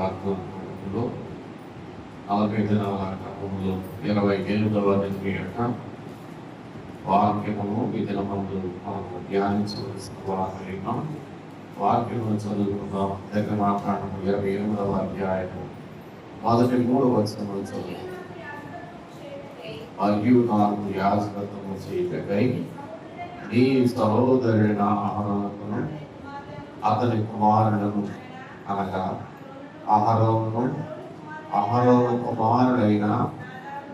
వాగ్దానంలో 40 దినాల క్రమంలో 28వ దినం వాక్యము ఈ దినమందు మనము ధ్యానించవలసిన వాక్యము చదువుకుందాం. నిర్గమాకాండము 28వ అధ్యాయము మొదటి 3 వచనములు చదువు. మరియు నాకు యాజకత్వము చేయకై నీ సహోదరుడైన అహరోనును అతని కుమారులను అనగా అహరోను కుమారుడైన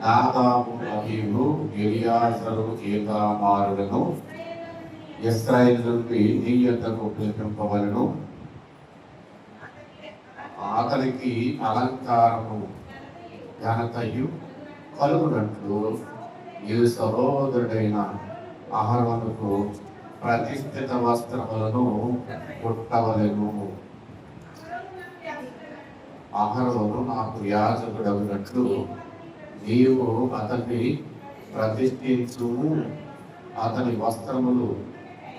నాదాబు, అబీహు, ఎలియాజరు, ఈతామారులను ఇశ్రాయేలు నుండి నీ యొద్దకు పిలిపింపవలెను. అతనికి అలంకారము ఘనతయు కలుగునట్లు ఈ సహోదరుడైన అహరోనుకు ప్రతిష్ఠిత వస్త్రములను కుట్టవలెను. అహరోను నాకు యాజకుడగినట్లు నీవు అతన్ని ప్రతిష్ఠించుము. అతని వస్త్రములు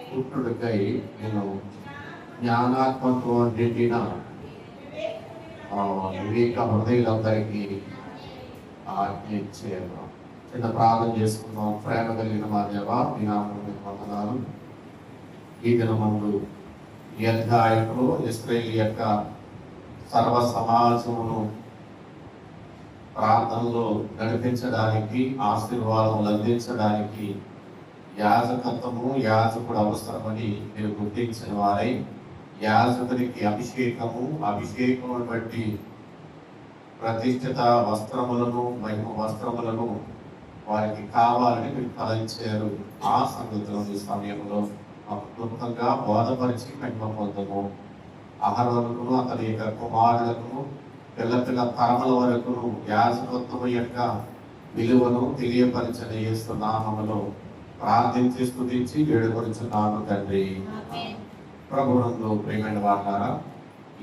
కుట్టుడికై నేను జ్ఞానాత్మతో నిండిన వివేక హృదయులందరికీ ఆజ్ఞించేను. చిన్న ప్రార్థన చేసుకుందాం. ప్రేమ కలిగిన మా దేవా, మీ నామమునకు వందనాలు. ఈ దినమందు ఈ అధ్యాయంలో ఇశ్రాయేలు యొక్క సర్వ సమాజమును ప్రార్థనలో నడిపించడానికి, ఆశీర్వాదములు అందించడానికి యాజకత్వము, యాజకుడు అవసరమని మీరు గుర్తించిన వారై యాజకుడికి అభిషేకమును బట్టి ప్రతిష్ఠిత వస్త్రములను, మహిమ వస్త్రములను వారికి కావాలని మీరు తలంచారు. ఆ సంగతులను ఈ సమయంలో క్లుప్తంగా బోధపరిచి మహిమ పొందము. అహరోనును అతని యొక్క కుమారులకు పిల్ల తరముల వరకు యాజకత్వము యొక్క విలువను తెలియపరిచిన యేసు నామములో ప్రార్థించి స్తుతించి వేడుకొనుచున్నాను తండ్రి. ప్రభువునందు ప్రియమైన వారులారా,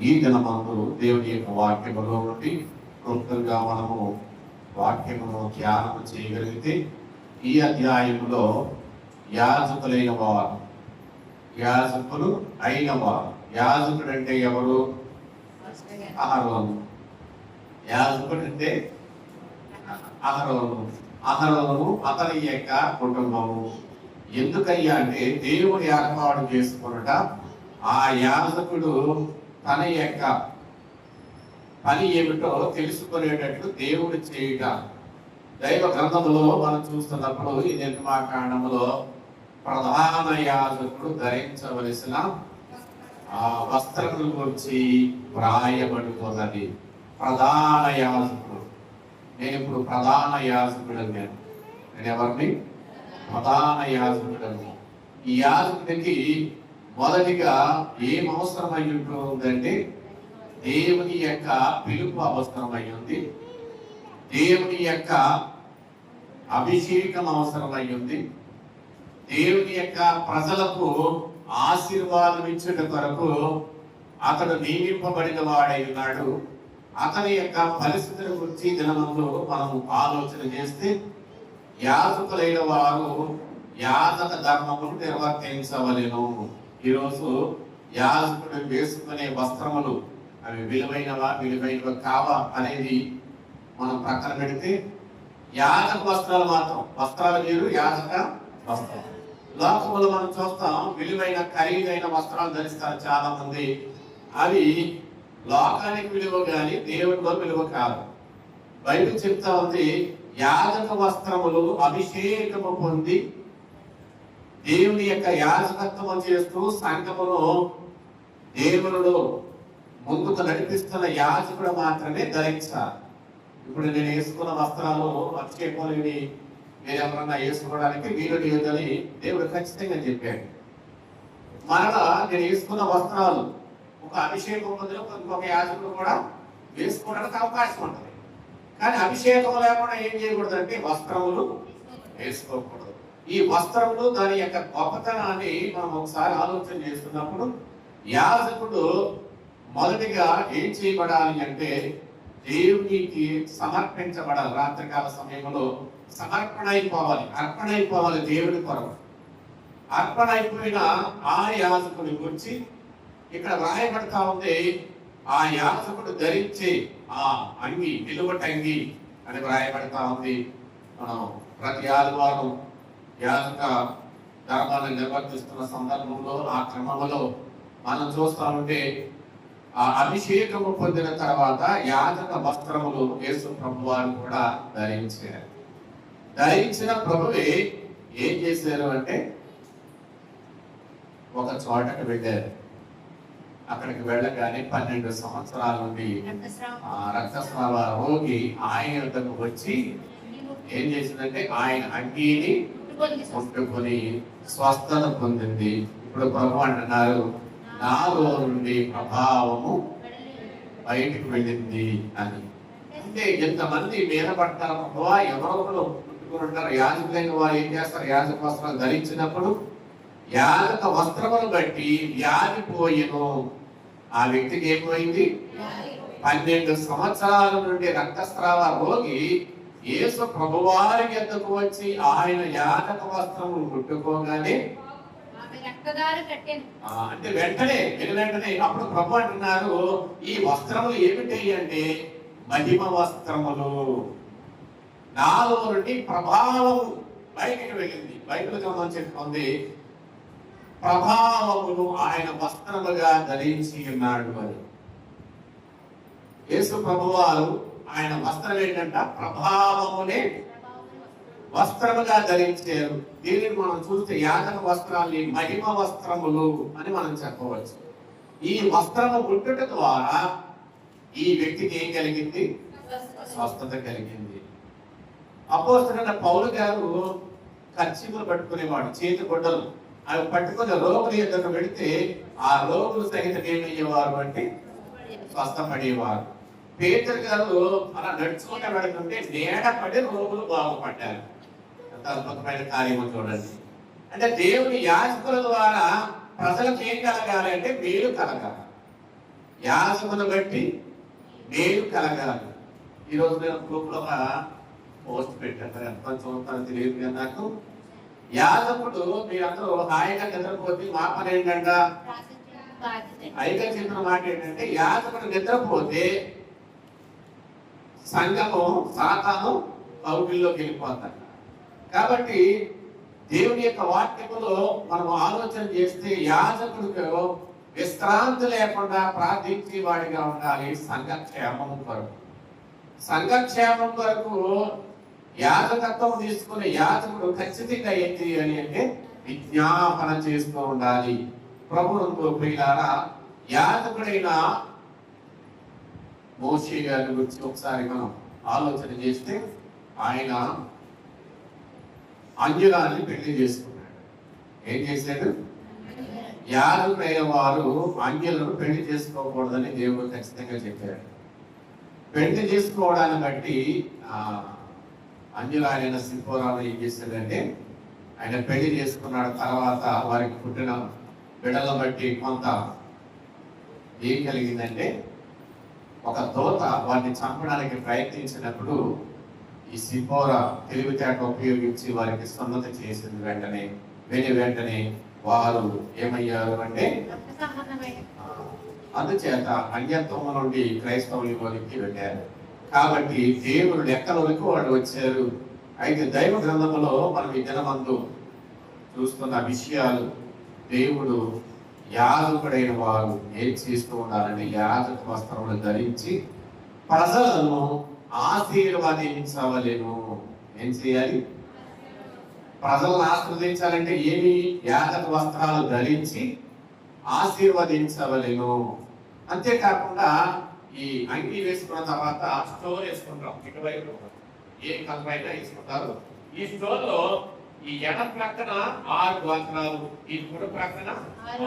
ఈ దినమందు దేవుని యొక్క వాక్యములో నుండి క్లుప్తంగా మనము వాక్యమును ధ్యానం చేయగలిగితే ఈ అధ్యాయంలో యాజకులు అయిన వారు యాజకుడు అంటే ఎవరు? అహరోను. యాజకుడు అంటే అహరోను అతని యొక్క కుటుంబము. ఎందుకయ్యా అంటే దేవుడు ఏర్పాటు చేసుకున్నట ఆ యాజకుడు తన యొక్క పని ఏమిటో తెలుసుకునేటట్లు దేవుడు చేయుట. దైవ గ్రంథములో మనం చూస్తున్నప్పుడు ఈ నిర్గమాకాండములో ప్రధాన యాజకుడు ధరించవలసిన వస్త్రముల గురించి వ్రాయబడుతున్నది. ప్రధాన యాజకుడు. నేను ఇప్పుడు ప్రధాన యాజకుడు నేను ఎవరిని? ప్రధాన యాజకుడు. ఈ యాజకుడికి మొదటిగా ఏం అవసరమై ఉంటుందంటే దేవుని యొక్క పిలుపు అవసరమై ఉంది, దేవుని యొక్క అభిషేకం అవసరమై ఉంది, దేవుని యొక్క ప్రజలకు ఆశీర్వాదం ఇచ్చేట కొరకు అతడు నియమింపబడిన వాడై ఉన్నాడు. అతని యొక్క పరిస్థితుల గురించి దినమందు మనం ఆలోచన చేస్తే యాజకులైన వారు యాజక ధర్మమును నిర్వర్తించవలెను. ఈరోజు యాజకుడు వేసుకునే వస్త్రములు అవి విలువైనవి కావా అనేది మనం ప్రక్కన పెడితే యాజక వస్త్రాలు మాత్రం, వస్త్రాలు వేరు, యాజక వస్త్రాలు. లోకములు మనం చూస్తాం, విలువైన ఖరీదైన వస్త్రాలు ధరిస్తారు చాలా మంది. అవి లోకానికి విలువ కానీ దేవుడిలో విలువ కాదు. బైబిల్ చెప్తా ఉంది, యాజక వస్త్రములు అభిషేకము పొంది దేవుని యొక్క యాజకత్వం చేస్తూ సంఘమును దేవుడు ముందుకు నడిపిస్తున్న యాజకుడు మాత్రమే ధరించాలి. ఇప్పుడు నేను వేసుకున్న వస్త్రాలు అభిషేకములని మీరెవరన్నా వేసుకోవడానికి వీలు లేదని దేవుడు ఖచ్చితంగా చెప్పాడు. మరలా నేను వేసుకున్న వస్త్రాలు ఒక అభిషేకం పొందిన ఇంకొక యాజకుడు కూడా వేసుకోవడానికి అవకాశం ఉంటుంది. కానీ అభిషేకం లేకుండా ఏం చేయకూడదంటే వస్త్రములు వేసుకోకూడదు. ఈ వస్త్రములు దాని యొక్క గొప్పతనాన్ని మనం ఒకసారి ఆలోచన చేస్తున్నప్పుడు యాజకుడు మొదటిగా ఏం చేయబడాలి అంటే దేవునికి సమర్పించబడాలి. రాత్రికాల సమయంలో సమర్పణ అయిపోవాలి దేవుడి కొరకు. అర్పణ అయిపోయిన ఆ యాజకుడి గురించి ఇక్కడ రాయబడతా ఉంది, ఆ యాజకుడు ధరించే ఆ అంగి నిలువటంగి అని వ్రాయబడతా ఉంది. మనం ప్రతి ఆదివారం యాజక ధర్మాన్ని నిర్వర్తిస్తున్న సందర్భంలో ఆ క్రమంలో మనం చూస్తా ఉంటే ఆ అభిషేకము పొందిన తర్వాత యాజక వస్త్రములు యేసు ప్రభు వారు కూడా ధరించారు. ధరించిన ప్రభువే ఏం చేశారు అంటే ఒక చోటకి వెళ్ళారు. అక్కడికి వెళ్ళగానే 12 సంవత్సరాల నుండి రక్తస్రావ రోగి ఆయన వద్దకు వచ్చి ఏం చేసిందంటే ఆయన అంగీని ముట్టుకొని స్వస్థత పొందింది. ఇప్పుడు ప్రభు అంటున్నారు, నాలో నుండి ప్రభావము బయటికి వెళ్ళింది అని. అంటే ఎంతమంది మీద పడతారు ప్రభావ, ఎవరో ముట్టుకుని ఉంటారు. యాజకులైన వారు ఏం చేస్తారు? యాజక వస్త్రాలు ధరించినప్పుడు యాజక వస్త్రమును బట్టి వ్యాధి పోయెను. ఆ వ్యక్తికి ఏమైంది? 12 సంవత్సరాల నుండి రక్తస్రావ రోగి యేసు ప్రభువారి యొద్దకు వచ్చి ఆయన యాజక వస్త్రము ముట్టుకోగానే అంటే వెంటనే అప్పుడు ప్రభు అంటున్నారు, ఈ వస్త్రములు ఏమిటి అంటే మహిమ వస్త్రములు. నాలో నుండి ప్రభావం బయటకు వెళ్ళింది. బైబిల్ గ్రంథం చెప్తుంది, ప్రభావమును ఆయన వస్త్రముగా ధరించి ఉన్నాడు అని. యేసు ప్రభువారు ఆయన వస్త్రం ఏంటంట? ప్రభావమునే వస్త్రముగా ధరించారు. దీనిని మనం చూస్తే యాజక వస్త్రాన్ని మహిమ వస్త్రములు అని మనం చెప్పవచ్చు. ఈ వస్త్రము ముట్టుట ద్వారా ఈ వ్యక్తికి ఏం కలిగింది? స్వస్థత కలిగింది. అపోస్తలుడైన పౌలు గారు కర్చీపులు పట్టుకునేవాడు, చేతి గుడ్డలు అవి పట్టుకుని రోగుల యొద్దకు పెడితే ఆ రోగులు సహితం ఏమయ్యేవారు అంటే స్వస్థపడేవారు. పేతురు గారు అలా నడుచుకుంటూ వెళుతుంటే నీడ పడి రోగులు బాగుపడ్డారు. ఎంత అద్భుతమైన కార్యము చూడండి. అంటే దేవుని యాజకుల ద్వారా ప్రజలకు ఏం కలగాలి అంటే మేలు కలగాలి. యాజకులను బట్టి మేలు కలగాలి. ఈరోజు నేను గ్రూప్ లో ఒక పోస్ట్ పెట్టాను, ఎంత చూస్తానో తెలియదు కానీ నాకు, యాజకుడు మీరందరూ హాయిగా నిద్రపోతే మా పని ఏంటంట? ఐక్య చెప్పిన మాట ఏంటంటే యాజకుడు నిద్రపోతే సంఘము సాతాను కౌగిల్లోకి వెళ్ళిపోతాడు. కాబట్టి దేవుని యొక్క వాక్యములో మనం ఆలోచన చేస్తే యాజకుడికి విశ్రాంతి లేకుండా ప్రార్థించే వాడిగా ఉండాలి. సంఘక్షేమం కొరకు, సంఘక్షేమం కొరకు యాజకత్వం తీసుకునే యాజకుడు ఖచ్చితంగా ఏం చేయాలి అంటే విజ్ఞాపన చేస్తూ ఉండాలి. ప్రభువుకు ప్రియులారా, యాజకుడైన మోషే గారి గురించి ఒకసారి మనం ఆలోచన చేస్తే ఆయన అంజులాన్ని పెళ్లి చేసుకున్నాడు. ఏం చేశాడు? యాజకుడైన వారు అంజులను పెళ్లి చేసుకోకూడదని దేవుడు ఖచ్చితంగా చెప్పాడు. పెళ్లి చేసుకోవడాన్ని బట్టి అంజుల ఆయన సింపోరాలు ఏం చేశాడంటే ఆయన పెళ్లి చేసుకున్నాడు. తర్వాత వారికి పుట్టిన బిడ్డలను బట్టి కొంత ఏం కలిగిందంటే ఒక దోత వారిని చంపడానికి ప్రయత్నించినప్పుడు ఈ సిపోరా తెలివితేట ఉపయోగించి వారికి సమ్మతి చేసింది. వెంటనే వారు ఏమయ్యారు అంటే అందుచేత అన్యత్వం నుండి క్రైస్తవులకి వెళ్ళారు. కాబట్టి దేవుడు లెక్కలోకి వాళ్ళు వచ్చారు. అయితే దైవ గ్రంథంలో మనం ఈ దినమందు చూస్తున్న విషయాలు, దేవుడు యాజకుడైన వారు ఏం చేస్తూ ఉండాలని యాజక వస్త్రములు ధరించి ప్రజలను ఆశీర్వదించవలెను. ఏం చేయాలి? ప్రజలను ఆశీర్వదించాలంటే ఏమి? యాజక వస్త్రాలు ధరించి ఆశీర్వదించవలెను. అంతేకాకుండా ఈ అంగి వేసుకున్న తర్వాత స్టోర్ వేసుకుంటాం. ఇటువైపు ఏ కలపైనా వేసుకుంటారు. ఈ స్టోర్ లో ఈ ఎడ ప్రక్కన 6 గోత్రాలు, ఈ కుడి ప్రక్కన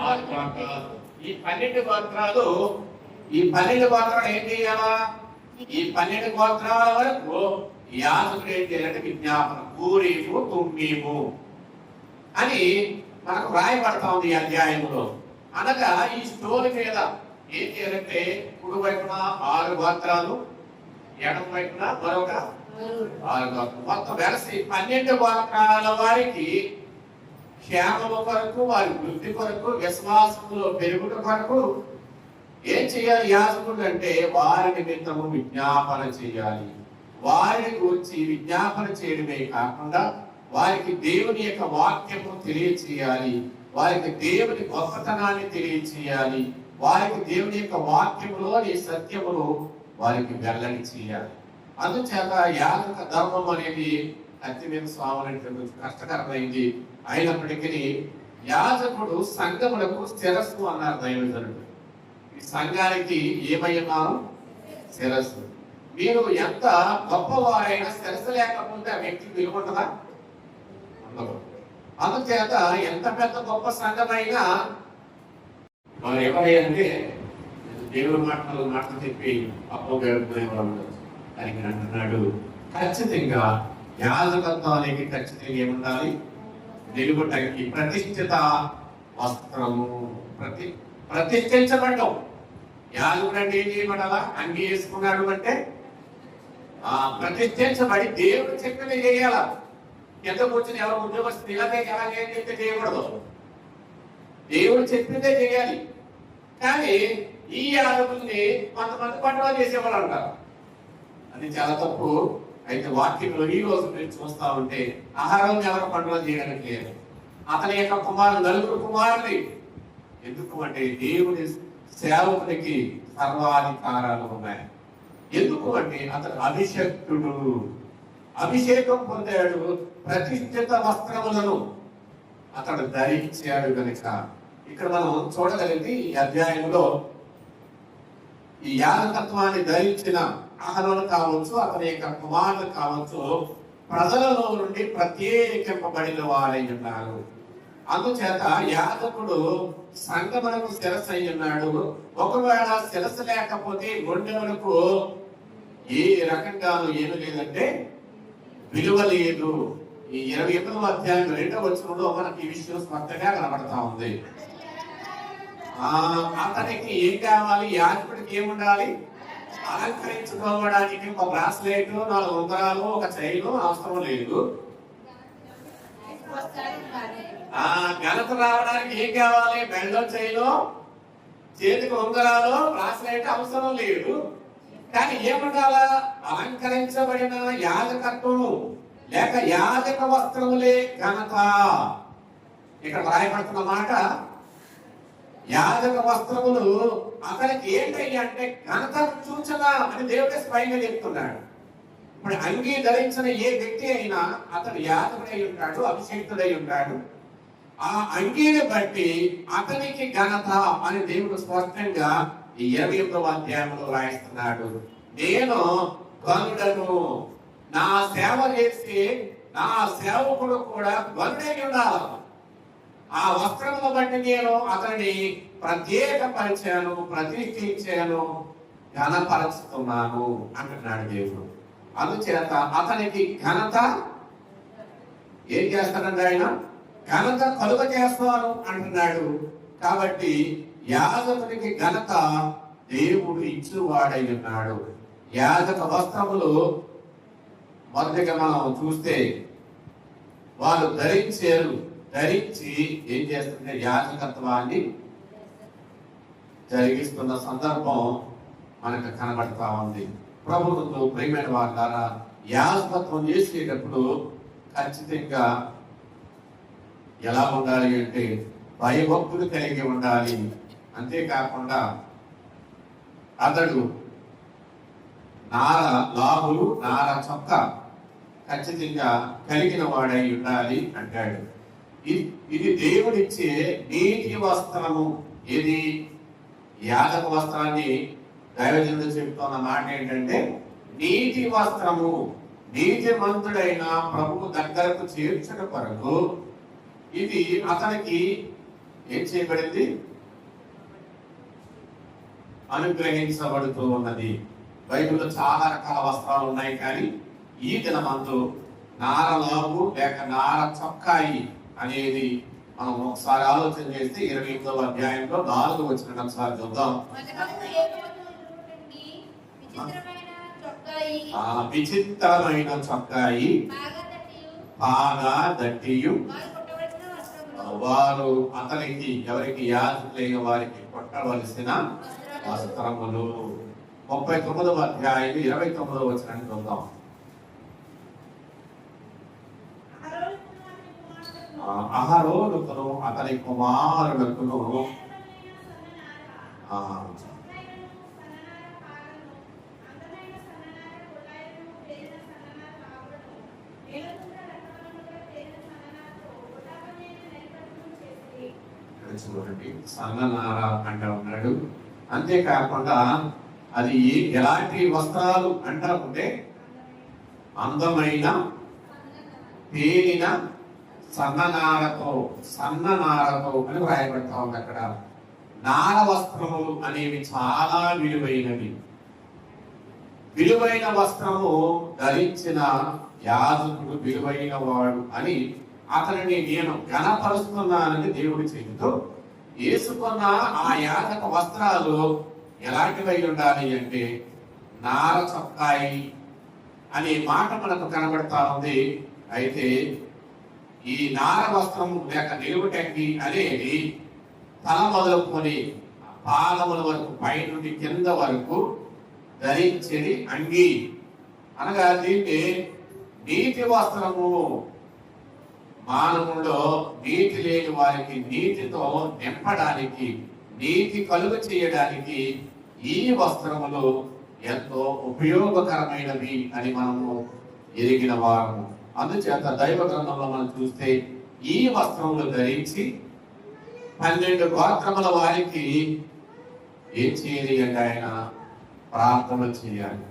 6 గోత్రాలు, ఈ 12 గోత్రాలు. ఈ 12 గోత్రాలు ఏం చేయాలా? ఈ 12 గోత్రాల వరకు యాజకుడు ఏం చేయాలంటే విజ్ఞాపన ఊరీము తుమ్మీము అని మనకు రాయబడతా ఉంది ఈ అధ్యాయంలో. అనగా ఈ స్టోర్ మీద ఏం చేయాలంటే కుడి వైపున 6 గోత్రాలు, ఎడమ వైపున మరొక 6 గోత్రాలు, మొత్తం వెలసి 12 గోత్రాల వారికి క్షేమము కొరకు, వారి వృద్ధి కొరకు, విశ్వాసంలో పెరుగుట కొరకు ఏం చేయాలి యాజకుడు అంటే వారి నిమిత్తము విజ్ఞాపన చేయాలి. వారిని గురించి విజ్ఞాపన చేయడమే కాకుండా వారికి దేవుని యొక్క వాక్యము తెలియచేయాలి, వారికి దేవుని గొప్పతనాన్ని తెలియచేయాలి, వారికి దేవుని యొక్క వాక్యములోని సత్యమును వారికి వెల్లడి చేయాలి. అందుచేత యాజక ధర్మం అనేది అత్యమైన స్వామి కష్టకరమైంది. అయినప్పటికీ యాజకుడు సంఘములకు శిరస్సు అన్నారు దైవజనుడు. ఈ సంఘానికి ఏమయ్యన్నారు? శిరస్సు. మీరు ఎంత గొప్పవారైనా శిరస్సు లేకపోతే ఆ వ్యక్తికి విలువ ఉంటుందా? ఉండదు. అందుచేత ఎంత పెద్ద గొప్ప సంఘమైనా వారు ఎవరైతే దేవుడు మాటలు చెప్పి అప్పగలుగుతునే వాళ్ళు అని అంటున్నాడు. ఖచ్చితంగా యాజకత్వానికి ఖచ్చితంగా ఏముండాలి? నిలుగుటకి ప్రతిష్ఠిత వస్త్రము, ప్రతిష్ఠించబడ్డం. యాజకుడు అంటే ఏం చేయబడాలా? అంగీ వేసుకున్నాడు అంటే ప్రతిష్ఠించబడి దేవుడు చెప్పినది చేయాల. ఎంత కూర్చొని ఎవరు ఉద్యోగస్తులు ఇలాగే ఎలాగే చెప్తే చేయకూడదు, దేవుడు చెప్పిందే చేయాలి. కానీ ఈ యాజకుల్ని కొంతమంది పండుగ చేసేవాళ్ళు అంటారు, అది చాలా తప్పు. అయితే వాక్యంలో ఈ రోజు మీరు చూస్తా ఉంటే ఆహారం ఎవరు పండుగ చేయడానికి లేదు. అతని యొక్క కుమారులు 4 కుమారులు. ఎందుకు అంటే దేవుని సేవకునికి సర్వాధికారాలు ఉన్నాయి. ఎందుకు అంటే అతను అభిషక్తుడు, అభిషేకం పొందాడు, ప్రతిష్ఠిత వస్త్రములను అతడు ధరించాడు కనుక ఇక్కడ మనం చూడగలిగింది ఈ అధ్యాయంలో ఈ యాజకత్వాన్ని ధరించిన అహరోను కావచ్చు, అతని యొక్క కుమారులు కావచ్చు, ప్రజలలో నుండి ప్రత్యేకింపబడిన వారై ఉన్నారు. అందుచేత యాజకుడు సంఘమునకు శిరస్సు అయి ఉన్నాడు. ఒకవేళ శిరస్సు లేకపోతే గుండెలకు ఏ రకంగానూ ఏమి లేదంటే విలువ లేదు. ఈ 28వ అధ్యాయం 2వ వచనంలో మనకి ఈ విషయం స్పష్టంగా కనబడతా ఉంది. అతనికి ఏం కావాలి? యాజకుడికి ఏముండాలి? అలంకరించుకోవడానికి ఒక బ్రాస్లెట్, 4 ఉంగరాలు, ఒక చైను అవసరం లేదు. ఘనత రావడానికి ఏం కావాలి? బెల్లో, చైను, చేతికి ఉంగరాలు, బ్రాస్లెట్ అవసరం లేదు. కానీ ఏముండాలా? అలంకరించబడిన యాజకత్వము లేక యాజక వస్త్రములే ఘనత. ఇక్కడ రాయబడుతున్న మాట యాజక వస్త్రములు అతనికి ఏంటయ్యా అంటే ఘనత సూచన అని దేవుడే స్వయంగా చెప్తున్నాడు. ఇప్పుడు అంగీ ధరించిన ఏ వ్యక్తి అయినా అతడు యాజకుడై ఉంటాడు, అభిషేక్తుడై ఉంటాడు. ఆ అంగీని బట్టి అతనికి ఘనత అని దేవుడు స్పష్టంగా ఈ 28వ అధ్యాయంలో రాయిస్తున్నాడు. నేను గనుడను, నా సేవ చేసి నా సేవకుడు కూడా గనుడై ఉండాలి. ఆ వస్త్రమును బట్టి నేను అతన్ని ప్రత్యేకపరిచాను, ప్రతిష్ఠించాను, ఘనపరుస్తున్నాను అంటున్నాడు దేవుడు. అందుచేత అతనికి ఘనత ఏం చేస్తాడంటే ఆయన ఘనత కలుగ చేస్తాను అంటున్నాడు. కాబట్టి యాజకునికి ఘనత దేవుడు ఇచ్చువాడై ఉన్నాడు. యాజక వస్త్రములు మొదటిగా మనం చూస్తే వారు ధరించి ఏం చేస్తుంటే యాజకత్వాన్ని జరిగిస్తున్న సందర్భం మనకు కనబడతా ఉంది. ప్రభుత్వంతో ప్రియమైన వారి ద్వారా యాజకత్వం చేసేటప్పుడు ఖచ్చితంగా ఎలా ఉండాలి అంటే భయభక్తులు కలిగి ఉండాలి. అంతేకాకుండా అతడు లాభులు నార చొక్క ఖచ్చితంగా కలిగిన వాడై ఉండాలి అంటాడు. ఇది దేవుడిచ్చే నీతి వస్త్రము. ఇది యాజక వస్త్రాన్ని దైవజనుడు చెప్తున్న మాట ఏంటంటే నీతి వస్త్రము. నీతిమంతుడైన ప్రభువు దగ్గరకు చేర్చుట కొరకు ఇది అతనికి ఏం చేయబడింది? అనుగ్రహించబడుతూ ఉన్నది. బైబిల్లో చాలా రకాల వస్త్రాలు ఉన్నాయి, కానీ ఈ దినమందు నారలాగు లేక నార చొక్కాయి అనేది మనం ఒకసారి ఆలోచన చేస్తే 28వ అధ్యాయంలో 4వ వచనం ఒకసారి చూద్దాం. విచిత్రమైన చొక్కాయి, బాగా దట్టియు, వారు అతనికి ఎవరికి యాజకులైన వారికి కొట్టవలసిన వస్త్రములు. 39వ అధ్యాయం 29వ వచనాన్ని చూద్దాం. అహరోనుకును అతని కుమారులకును చూడండి, సన్ననార అంటూ ఉన్నాడు. అంతేకాకుండా అది ఎలాంటి వస్త్రాలు అంటారంటే అందమైన పేరిన సన్ననారతో అని వ్రాయబడతా ఉంది. అక్కడ నార వస్త్రములు అనేవి చాలా విలువైనవి. విలువైన వస్త్రము ధరించిన యాజకుడు విలువైన వాడు అని అతనిని నేను ఘనపరుస్తున్నానని దేవుడు చెబుతూ, వేసుకున్న ఆ యాజక వస్త్రాలు ఎలాంటివై ఉండాలి అంటే నార చొక్కాయి అనే మాట మనకు కనబడతా ఉంది. అయితే ఈ నార వస్త్రం లేక నిలువుటంగి అనేది తల మొదలుకొని పాదముల వరకు పై నుండి కింద వరకు ధరించేది అంగి అనగా దీన్ని నీతి వస్త్రము. మానవుల్లో నీతి లేని వారికి నీతితో నింపడానికి, నీతి కలుగ చేయడానికి ఈ వస్త్రములు ఎంతో ఉపయోగకరమైనవి అని మనము ఎరిగిన వారము. అందుచేత దైవ గ్రంథంలో మనం చూస్తే ఈ వస్త్రములు ధరించి 12 గోత్రముల వారికి ఏం చేయాలి అంటే ఆయన ప్రార్థన చేయాలి.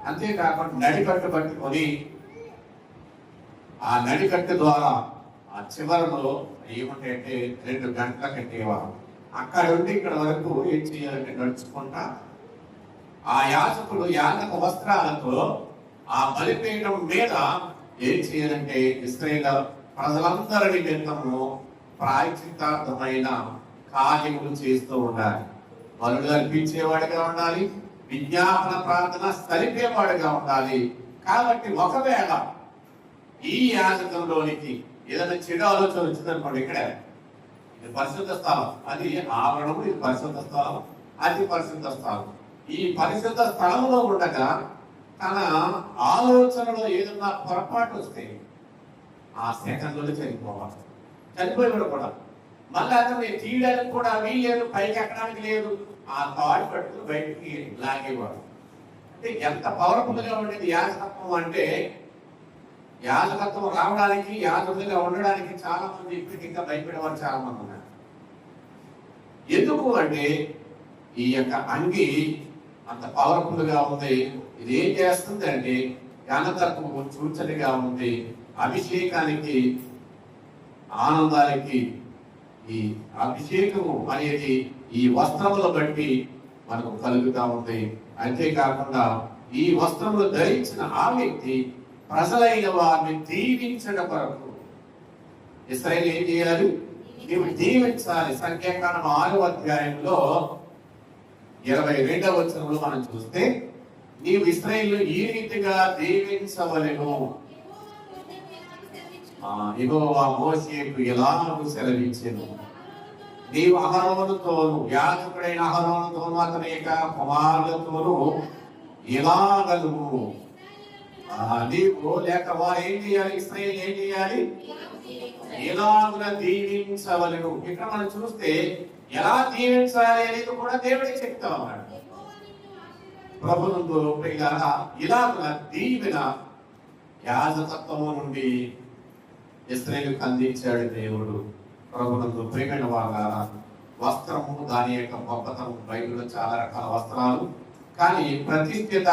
అంతేకాకుండా నడికట్టు పట్టుకొని ఆ నడికట్టు ద్వారా ఆ చివరలో ఏమంటే 2 గంటల కట్టేవారు. అక్కడ నుండి ఇక్కడ వరకు ఏం చేయాలంటే నడుచుకుంటా ఆ యాజకుడు యాజక వస్త్రాలతో ఆ బలిపీఠం మీద ఏం చేయాలంటే ఇశ్రాయేలు ప్రజలందరి నిమిత్తము ప్రాయశ్చిత్తార్థమైన కార్యములు చేస్తూ ఉండాలి. బలులు అర్పించేవాడిగా ఉండాలి, విజ్ఞాపన ప్రార్థన సరిపేవాడిగా ఉండాలి. కాబట్టి ఒకవేళ ఈ యాజకంలోనికి ఏదైనా చెడు ఆలోచన వచ్చిందనుకోండి, ఇక్కడ ఇది పరిశుద్ధ స్థలం, అది ఆవరణము, ఇది పరిశుద్ధ స్థలం, అది పరిశుద్ధ స్థలం. ఈ పరిశుద్ధ స్థలంలో ఉండగా తన ఆలోచనలో ఏదన్నా పొరపాటు వస్తే ఆ సెకండ్లో చనిపోవాలి. చనిపోయాడు కూడా మళ్ళీ అతను తీయడానికి కూడా వీలేదు, పైకి ఎక్కడానికి లేదు. ఆ తాడు పట్టుకుని బయటికి లాగేవాడు. అంటే ఎంత పవర్ఫుల్ గా ఉండేది యాజకత్వం అంటే, యాజకత్వం రావడానికి, యాజకులుగా ఉండడానికి చాలా మంది ఇప్పటికి ఇంకా భయపడేవారు చాలా మంది ఉన్నారు. ఎందుకు అంటే ఈ యొక్క అంగి అంత పవర్ఫుల్ గా ఉంది. ఇది ఏం చేస్తుంది అంటే ఘనతకు సూచనగా ఉంది. అభిషేకానికి, ఆనందానికి ఈ అభిషేకము అనేది ఈ వస్త్రములు బట్టి మనకు కలుగుతా ఉంది. అంతేకాకుండా ఈ వస్త్రములు ధరించిన ఆ వ్యక్తి ప్రజలైన వారిని దీవించడం కొరకు ఇశ్రాయేలు ఏం చేయాలి? నీవు దీవించాలి. సంఖ్యాకాండం 6వ అధ్యాయంలో 22వ వచనంలో మనం చూస్తే, నీవు ఇశ్రాయేలు ఈ రీతిగా దీవించవలెను. యెహోవా మోషేకు ఎలాగూ సెలవిచ్చెను, నీవు అహరోనుతోను, యాజకుడైన అహరోనుతోను, అతని యొక్క కుమారులతోను ఎలాగను నీవు లేక వారు ఏం చేయాలి? ఇశ్రాయేలు ఏం చేయాలి? ఎలాగున దీవించవలెను. ఇక్కడ మనం చూస్తే ఎలా దీవించాలి అనేది కూడా దేవుడే చెప్తా ఉన్నాడు. ప్రభునందు ప్రియులారా, ఇలాగున దీవెన యాజకత్వము నుండి ఇశ్రాయేలుకు అందించాడు దేవుడు. ప్రభునందు ప్రియమైన వారులారా, వస్త్రము దాని యొక్క గొప్పతనం, బైబిల్లో చాలా రకాల వస్త్రాలు, కానీ ప్రతిష్ఠిత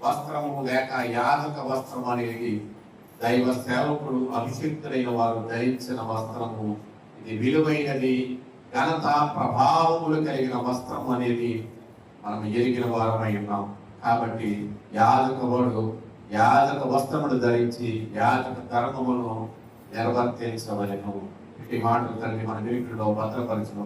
వస్త్రము లేక యాజక వస్త్రం అనేది దైవ సేవకుడు, అభిషిక్తులైన వారు ధరించిన వస్త్రము. ఇది విలువైనది, ఘనత, ప్రభావములు కలిగిన వస్త్రం అనేది మనం ఎరిగిన వారమై ఉన్నాం. కాబట్టి యాజకవాడు యాజక వస్త్రములు ధరించి యాజక ధర్మమును నిర్వర్తించవలెను. ఇట్టి మాటలు తండ్రి మన నిరీక్షలో భద్రపరచును.